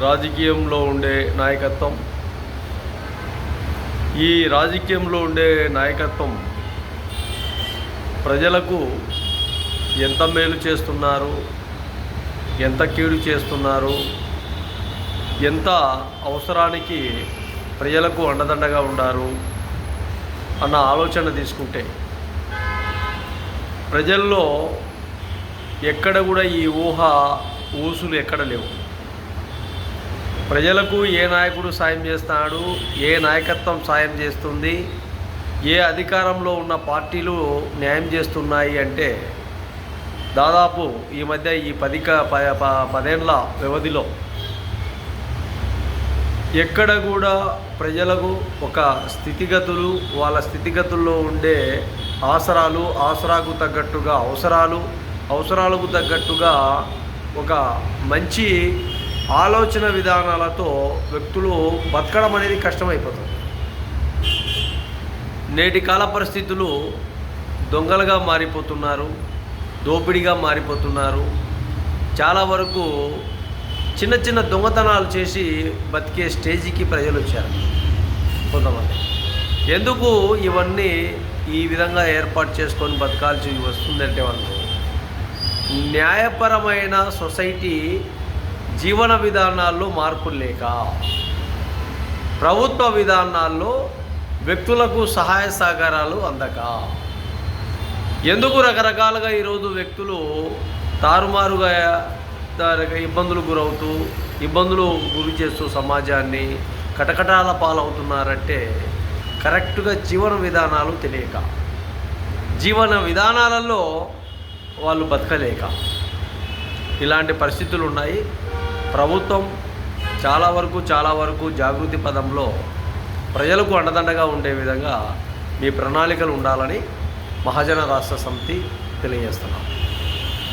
రాజకీయంలో ఉండే నాయకత్వం, ఈ రాజకీయంలో ఉండే నాయకత్వం ప్రజలకు ఎంత మేలు చేస్తున్నారు, ఎంత కీడు చేస్తున్నారు, ఎంత అవసరానికి ప్రజలకు అండదండగా ఉన్నారు అన్న ఆలోచన తీసుకుంటే ప్రజల్లో ఎక్కడ కూడా ఈ ఊసులు ఎక్కడ లేవు. ప్రజలకు ఏ నాయకుడు సాయం చేస్తాడు, ఏ నాయకత్వం సాయం చేస్తుంది, ఏ అధికారంలో ఉన్న పార్టీలు న్యాయం చేస్తున్నాయి అంటే దాదాపు ఈ మధ్య ఈ 10 ఏళ్ల వ్యవధిలో ఎక్కడ కూడా ప్రజలకు ఒక స్థితిగతులు, వాళ్ళ స్థితిగతుల్లో ఉండే ఆసరాకు తగ్గట్టుగా అవసరాలకు తగ్గట్టుగా ఒక మంచి ఆలోచన విధానాలతో వ్యక్తులు బతకడం అనేది కష్టమైపోతుంది. నేటి కాల పరిస్థితులు దొంగలుగా మారిపోతున్నారు, దోపిడీగా మారిపోతున్నారు. చాలా వరకు చిన్న చిన్న దొంగతనాలు చేసి బతికే స్టేజీకి ప్రజలు వచ్చారు కొంతమంది. ఎందుకు ఇవన్నీ ఈ విధంగా ఏర్పాటు చేసుకొని బతకాల్సి వస్తుందంటే వాళ్ళు న్యాయపరమైన సొసైటీ జీవన విధానాల్లో మార్పులు లేక, ప్రభుత్వ విధానాల్లో వ్యక్తులకు సహాయ సహకారాలు అందక, ఎందుకు రకరకాలుగా ఈరోజు వ్యక్తులు తారుమారుగా ఇబ్బందులు గురి చేస్తూ సమాజాన్ని కటకటాల పాలవుతున్నారంటే కరెక్ట్గా జీవన విధానాలు తెలియక, జీవన విధానాలలో వాళ్ళు బతకలేక ఇలాంటి పరిస్థితులు ఉన్నాయి. ప్రభుత్వం చాలా వరకు జాగృతి పదంలో ప్రజలకు అండదండగా ఉండే విధంగా మీ ప్రణాళికలు ఉండాలని మహాజన రాష్ట్ర సమితి తెలియజేస్తున్నాం.